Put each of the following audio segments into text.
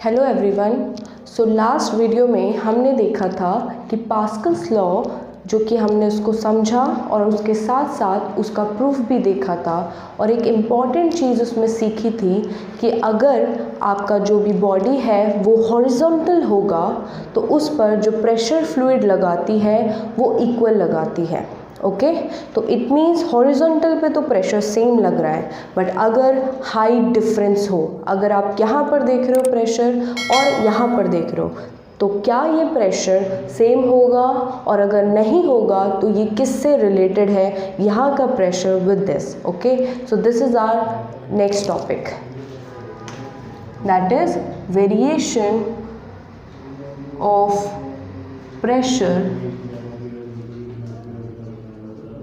Hello everyone. So last video में हमने देखा था कि पास्कल्स लॉ जो कि हमने उसको समझा और उसके साथ साथ उसका प्रूफ भी देखा था, और एक इम्पॉर्टेंट चीज़ उसमें सीखी थी कि अगर आपका जो भी बॉडी है वो हॉरिजॉन्टल होगा तो उस पर जो प्रेशर फ्लूइड लगाती है वो इक्वल लगाती है। ओके, तो इट मीन्स हॉरिजॉन्टल पे तो प्रेशर सेम लग रहा है, बट अगर हाइट डिफरेंस हो, अगर आप यहाँ पर देख रहे हो प्रेशर और यहाँ पर देख रहे हो, तो क्या ये प्रेशर सेम होगा, और अगर नहीं होगा तो ये किससे रिलेटेड है, यहाँ का pressure with this. Okay, so this is our next topic, that is variation of pressure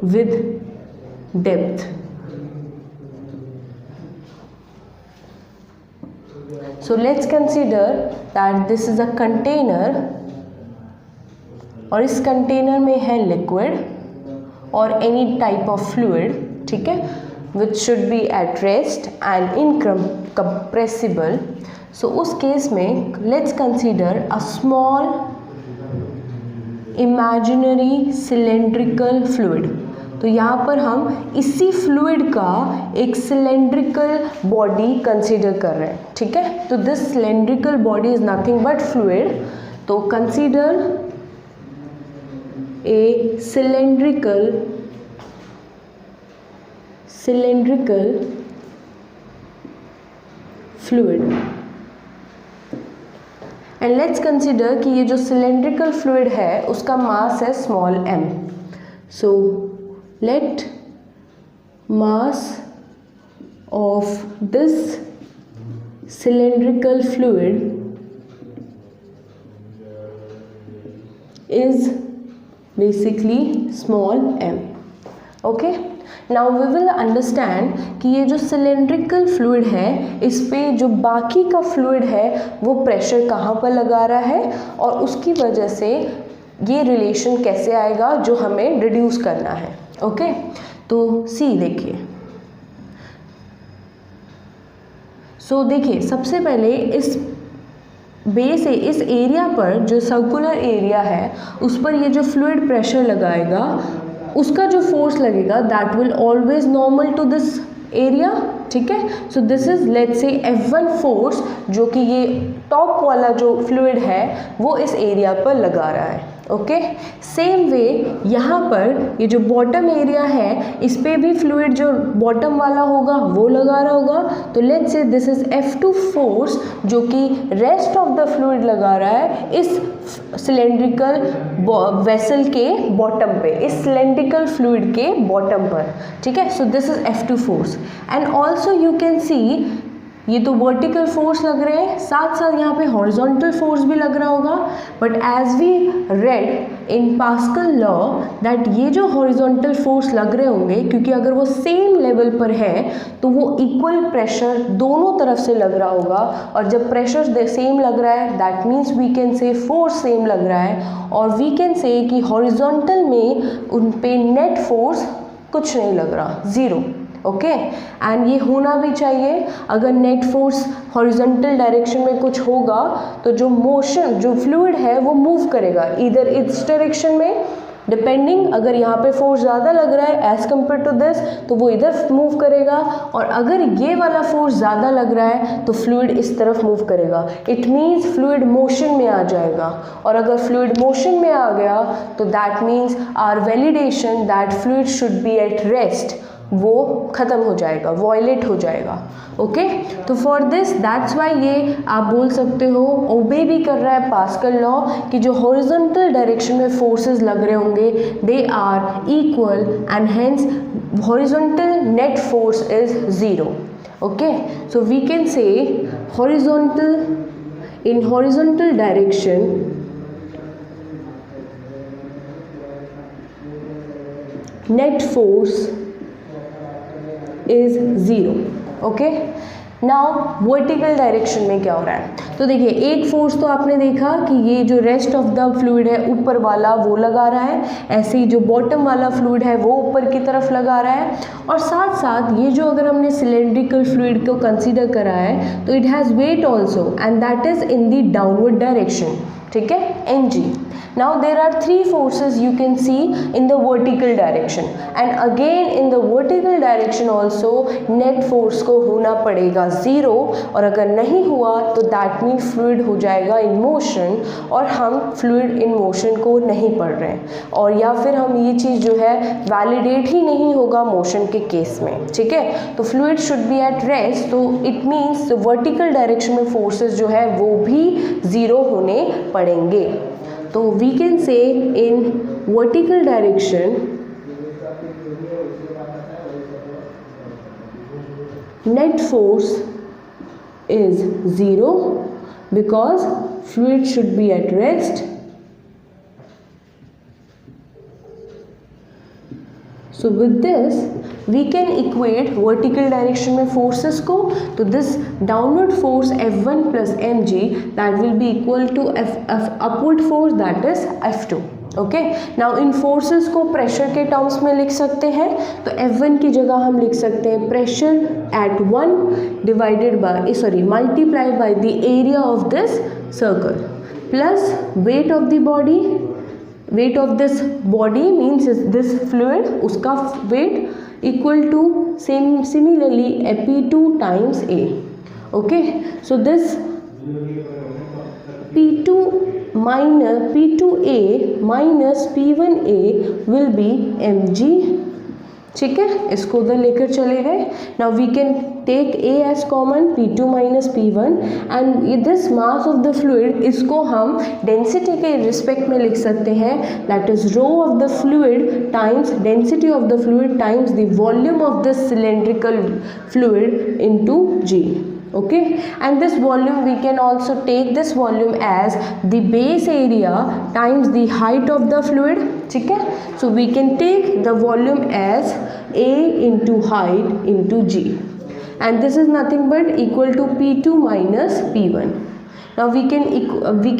with depth. So let's consider that this is a container, और इस कंटेनर में है लिक्विड और एनी टाइप ऑफ फ्लूइड, ठीक है, which should be at rest and incompressible. So उस case में let's consider a small imaginary cylindrical fluid. तो यहाँ पर हम इसी फ्लूइड का एक सिलेंड्रिकल बॉडी कंसीडर कर रहे हैं, ठीक है। तो this cylindrical body is nothing but fluid, तो consider a cylindrical fluid, and let's consider कि ये जो सिलेंड्रिकल फ्लूइड है उसका मास है small m. So let mass of this cylindrical fluid is basically small m. Okay, now we will understand कि ये जो cylindrical fluid है इस पे जो बाकी का fluid है वो प्रेशर कहाँ पर लगा रहा है, और उसकी वजह से ये रिलेशन कैसे आएगा जो हमें डिड्यूस करना है। ओके, तो सी देखिए, सो देखिए सबसे पहले इस बेस है, इस एरिया पर जो सर्कुलर एरिया है उस पर ये जो फ्लूइड प्रेशर लगाएगा उसका जो फोर्स लगेगा that will always normal to this area, ठीक है। सो this is let's say F1 force जो कि ये टॉप वाला जो फ्लूइड है वो इस एरिया पर लगा रहा है। ओके, सेम वे यहाँ पर ये जो बॉटम एरिया है इस पे भी फ्लूइड जो बॉटम वाला होगा वो लगा रहा होगा, तो let's say this is F2 force जो कि रेस्ट ऑफ द फ्लूइड लगा रहा है इस सिलेंड्रिकल वेसल के बॉटम पे, इस सिलेंड्रिकल फ्लूइड के बॉटम पर, ठीक है। सो this is F2 force, and also you can see ये तो वर्टिकल फोर्स लग रहे हैं, साथ साथ यहाँ पे हॉरिजॉन्टल फोर्स भी लग रहा होगा, but as we read in Pascal law that ये जो हॉरिजॉन्टल फोर्स लग रहे होंगे क्योंकि अगर वो सेम लेवल पर है तो वो इक्वल प्रेशर दोनों तरफ से लग रहा होगा, और जब प्रेशर सेम लग रहा है that means we can say force same लग रहा है, और वी कैन से कि हॉरिजॉन्टल में उन पे नेट फोर्स कुछ नहीं लग रहा, ज़ीरो। ओके, एंड ये होना भी चाहिए, अगर नेट फोर्स हॉरिजॉन्टल डायरेक्शन में कुछ होगा तो जो मोशन जो फ्लूइड है वो मूव करेगा इधर इस डायरेक्शन में, डिपेंडिंग अगर यहाँ पे फोर्स ज़्यादा लग रहा है एज कम्पेयर टू दिस तो वो इधर मूव करेगा, और अगर ये वाला फोर्स ज़्यादा लग रहा है तो फ्लूइड इस तरफ मूव करेगा। इट मीन्स फ्लूइड मोशन में आ जाएगा, और अगर फ्लूइड मोशन में आ गया तो that means our validation that fluid should be at rest वो ख़त्म हो जाएगा, वॉयलेट हो जाएगा। ओके, तो फॉर दिस दैट्स वाई ये आप बोल सकते हो ओबे भी कर रहा है पास्कल लॉ कि जो हॉरिजॉन्टल डायरेक्शन में फोर्सेस लग रहे होंगे they are equal and hence horizontal net force is zero. Okay, so we can say horizontal in horizontal direction net force is 0. Okay, now vertical direction में क्या हो रहा है, तो देखिए एक फोर्स तो आपने देखा कि ये जो रेस्ट ऑफ द फ्लूइड है ऊपर वाला वो लगा रहा है, ऐसे ही जो बॉटम वाला फ्लूइड है वो ऊपर की तरफ लगा रहा है, और साथ साथ ये जो अगर हमने सिलेंड्रिकल फ्लूइड को कंसीडर करा है तो it has wait also and that is in the downward direction, ठीक है, mg. Now there are three forces you can see in the vertical direction, and again in the vertical direction also net force को होना पड़ेगा 0, और अगर नहीं हुआ तो that means fluid हो जाएगा in motion, और हम fluid in motion को नहीं पढ़ रहे हैं, और या फिर हम ये चीज़ जो है validate ही नहीं होगा motion के केस में, ठीक है. तो fluid should be at rest, तो it means the vertical direction में forces जो है वो भी 0 होने पड़ेंगे. तो we can say in vertical direction net force is 0 because fluid should be at rest. So with this we can equate vertical direction में forces को, तो this downward force F1 plus mg that will be equal to upward force that is F2. Okay, now in forces को pressure के terms में लिख सकते हैं, तो F1 की जगह हम लिख सकते हैं pressure at 1 divided by multiply by the area of this circle plus weight of the body. Weight of this body means this fluid, उसका weight equal to similarly P2 times A. Okay, so this P2A minus P1A will be mg, ठीक है, इसको उधर लेकर चले गए. Now we can take A as common, P2 minus P1, and this mass of the fluid इसको हम density के रिस्पेक्ट में लिख सकते हैं, that is rho of the fluid times density of the fluid times the volume of the cylindrical fluid into G. Okay, and this volume we can also take this volume as the base area times the height of the fluid, ठीक है. So we can take the volume as A into height into G, and this is nothing but equal to P2 minus P1. Now we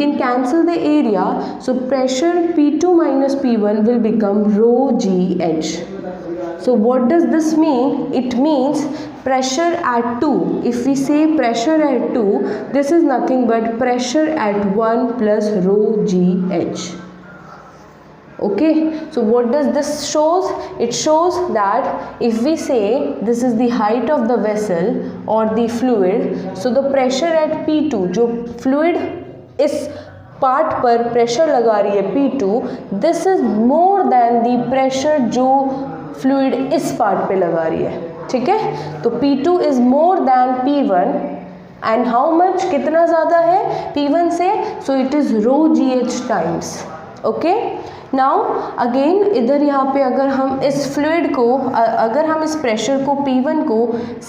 can cancel the area, so pressure P2 minus P1 will become rho GH. So what does this mean? It means pressure at 2. If we say pressure at 2, this is nothing but pressure at 1 plus rho GH. Okay, so what does this shows? It shows that if we say this is the height of the vessel or the fluid, so the pressure at P2, जो fluid इस part पर pressure लगा रही है P2, this is more than the pressure जो fluid इस part पे लगा रही है, ठीक है. तो P2 is more than P1, and how much, कितना ज़्यादा है P1 से, so it is rho GH times. Okay, now again इधर यहाँ पे अगर हम इस फ्लूइड को अगर हम इस प्रेशर को P1 को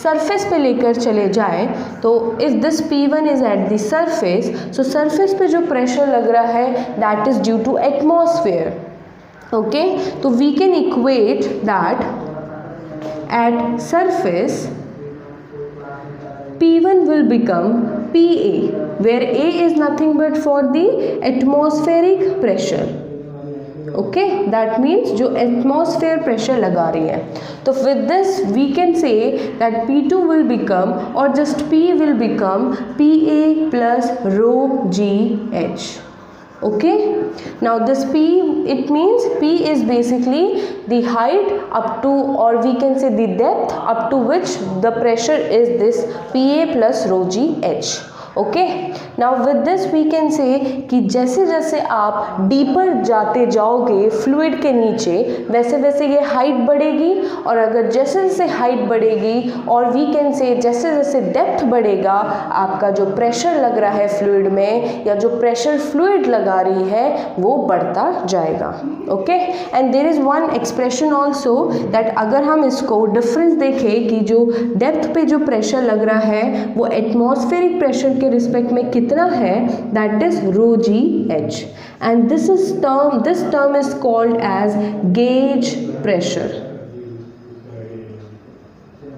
सरफेस पे लेकर चले जाएं, तो if this P1 is at the surface, so surface पे जो प्रेशर लग रहा है that is due to atmosphere. Okay, so we can equate that at surface P1 will become PA, where A is nothing but for the atmospheric pressure. Okay, that means जो atmosphere pressure लगा रही है. तो with this we can say that P2 will become, or just P will become PA plus rho GH. Okay, now this P, it means P is basically the height up to, or we can say the depth up to which the pressure is this PA plus rho GH. Okay, now with this we can say कि जैसे जैसे आप deeper जाते जाओगे fluid के नीचे, वैसे वैसे ये हाइट बढ़ेगी, और अगर जैसे जैसे हाइट बढ़ेगी, और वी कैन से जैसे जैसे डेप्थ बढ़ेगा, आपका जो प्रेशर लग रहा है फ्लूइड में, या जो प्रेशर फ्लूइड लगा रही है वो बढ़ता जाएगा. Okay, and there is one expression also that अगर हम इसको डिफरेंस देखें कि जो डेप्थ पे जो प्रेशर लग रहा है वो एटमॉस्फेरिक प्रेशर के रिस्पेक्ट में कितना है, that is rho g h, and this term is called as gauge pressure.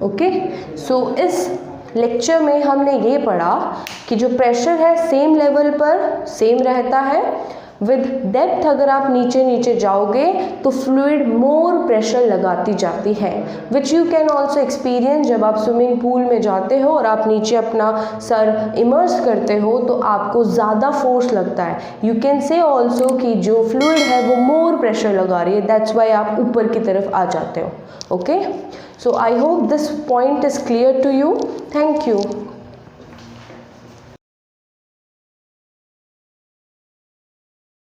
Okay, so इस लेक्चर में हमने ये पढ़ा कि जो प्रेशर है सेम लेवल पर सेम रहता है, विद डेप्थ अगर आप नीचे नीचे जाओगे तो फ्लूइड मोर प्रेशर लगाती जाती है, which you can also experience जब आप स्विमिंग पूल में जाते हो और आप नीचे अपना सर इमर्स करते हो तो आपको ज़्यादा फोर्स लगता है। यू कैन से ऑल्सो कि जो फ्लूइड है वो मोर प्रेशर लगा रही है, दैट्स वाई आप ऊपर की तरफ आ जाते हो। Okay, so I hope this point is clear to you. Thank you.